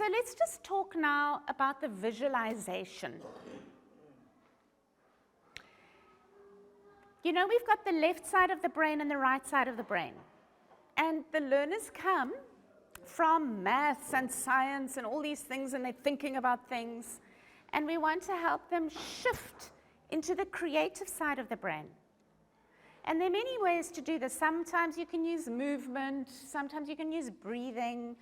So let's just talk now about the visualization. You know, we've got the left side of the brain and the right side of the brain. And the learners come from maths and science and all these things, and they're thinking about things. And we want to help them shift into the creative side of the brain. And there are many ways to do this. Sometimes you can use movement, sometimes you can use breathing,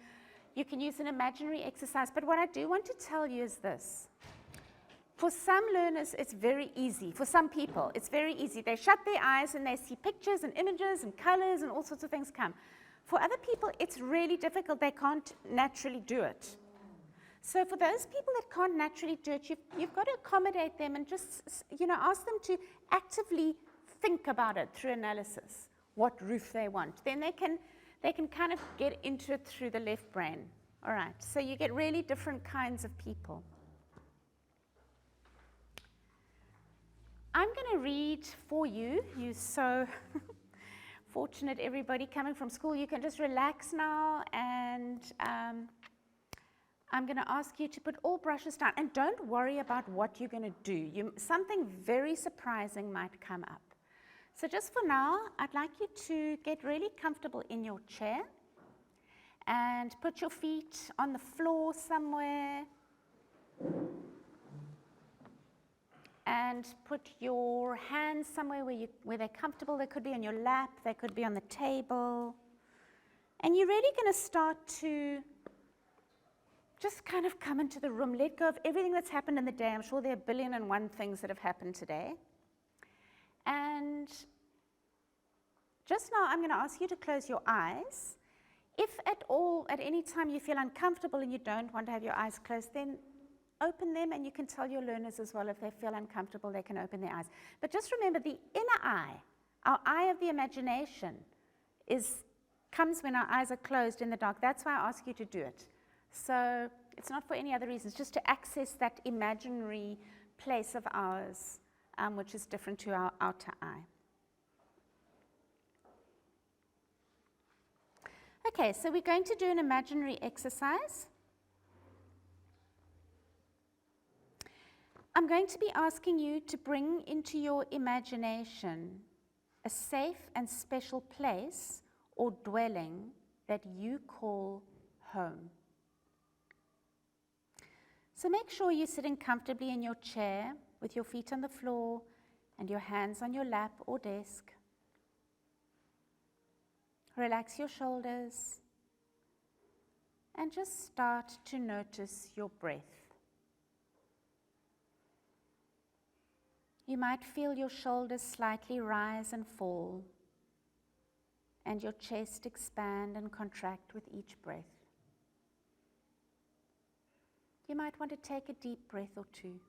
you can use an imaginary exercise. But what I do want to tell you is this. For some learners, it's very easy. For some people, it's very easy. They shut their eyes and they see pictures and images and colors and all sorts of things come. For other people, it's really difficult. They can't naturally do it. So for those people that can't naturally do it, you've got to accommodate them and just, ask them to actively think about it through analysis, what roof they want. Then they can kind of get into it through the left brain. All right, so you get really different kinds of people. I'm going to read for you. You're so fortunate, everybody coming from school. You can just relax now, and I'm going to ask you to put all brushes down. And don't worry about what you're going to do. Something very surprising might come up. So just for now, I'd like you to get really comfortable in your chair and put your feet on the floor somewhere. And put your hands somewhere where they're comfortable. They could be on your lap, they could be on the table. And you're really going to start to just kind of come into the room, let go of everything that's happened in the day. I'm sure there are 1,000,001 things that have happened today. And just now, I'm going to ask you to close your eyes. If at all, at any time you feel uncomfortable and you don't want to have your eyes closed, then open them, and you can tell your learners as well if they feel uncomfortable, they can open their eyes. But just remember, the inner eye, our eye of the imagination, comes when our eyes are closed in the dark. That's why I ask you to do it. So it's not for any other reasons, just to access that imaginary place of ours, which is different to our outer eye. Okay, so we're going to do an imaginary exercise. I'm going to be asking you to bring into your imagination a safe and special place or dwelling that you call home. So make sure you're sitting comfortably in your chair with your feet on the floor and your hands on your lap or desk. Relax your shoulders and just start to notice your breath. You might feel your shoulders slightly rise and fall, and your chest expand and contract with each breath. You might want to take a deep breath or two.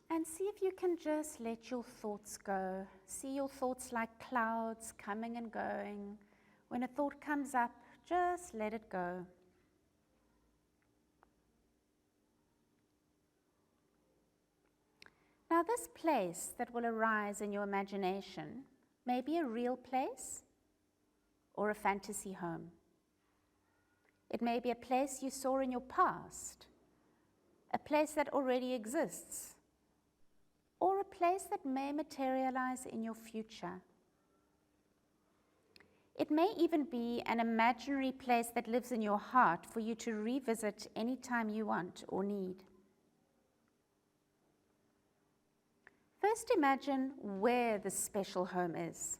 And see if you can just let your thoughts go. See your thoughts like clouds coming and going. When a thought comes up, just let it go. Now, this place that will arise in your imagination may be a real place or a fantasy home. It may be a place you saw in your past, a place that already exists, or a place that may materialize in your future. It may even be an imaginary place that lives in your heart for you to revisit anytime you want or need. First, imagine where this special home is.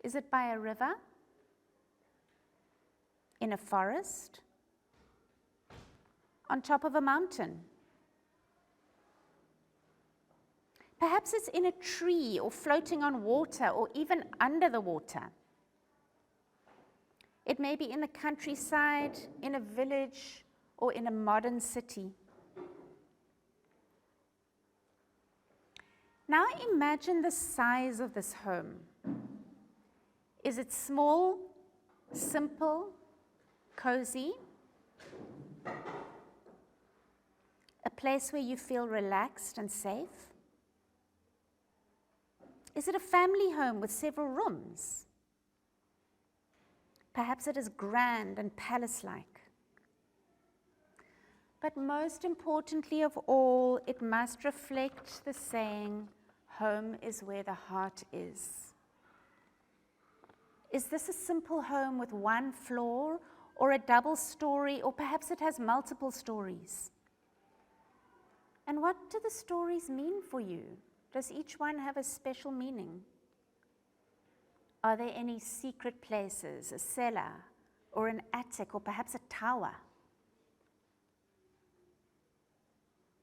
Is it by a river? In a forest? On top of a mountain? Perhaps it's in a tree or floating on water or even under the water. It may be in the countryside, in a village, or in a modern city. Now imagine the size of this home. Is it small, simple, cozy? A place where you feel relaxed and safe? Is it a family home with several rooms? Perhaps it is grand and palace-like. But most importantly of all, it must reflect the saying, home is where the heart is. Is this a simple home with one floor, or a double story, or perhaps it has multiple stories? And what do the stories mean for you? Does each one have a special meaning? Are there any secret places, a cellar, or an attic, or perhaps a tower?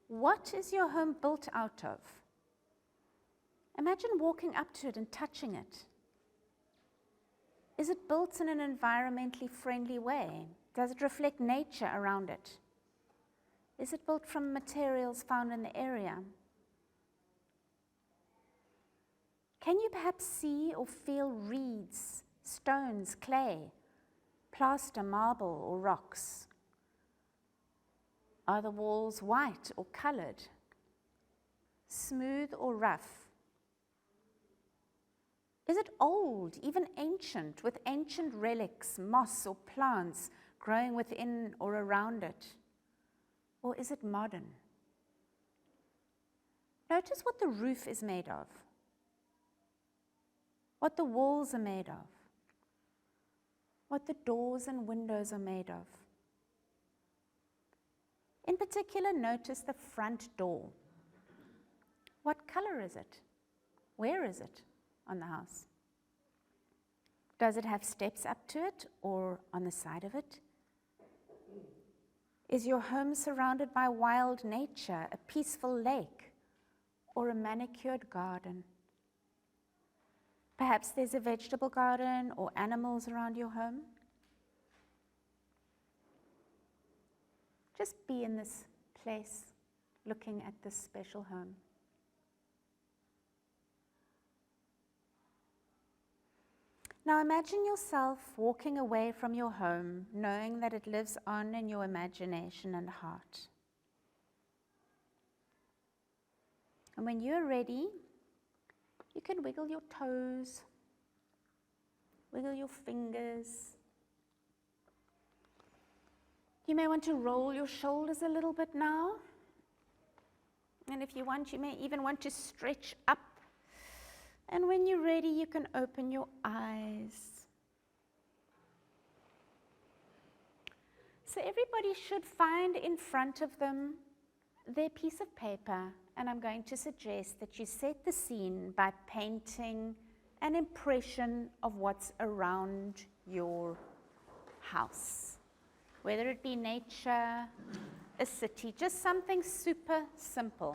What is your home built out of? Imagine walking up to it and touching it. Is it built in an environmentally friendly way? Does it reflect nature around it? Is it built from materials found in the area? Can you perhaps see or feel reeds, stones, clay, plaster, marble, or rocks? Are the walls white or colored? Smooth or rough? Is it old, even ancient, with ancient relics, moss or plants growing within or around it? Or is it modern? Notice what the roof is made of, what the walls are made of, what the doors and windows are made of. In particular, notice the front door. What color is it? Where is it on the house? Does it have steps up to it or on the side of it? Is your home surrounded by wild nature, a peaceful lake, or a manicured garden? Perhaps there's a vegetable garden or animals around your home. Just be in this place, looking at this special home. Now imagine yourself walking away from your home, knowing that it lives on in your imagination and heart. And when you're ready, you can wiggle your toes, wiggle your fingers. You may want to roll your shoulders a little bit now. And if you want, you may even want to stretch up. And when you're ready, you can open your eyes. So everybody should find in front of them their piece of paper, and I'm going to suggest that you set the scene by painting an impression of what's around your house. Whether it be nature, a city, just something super simple.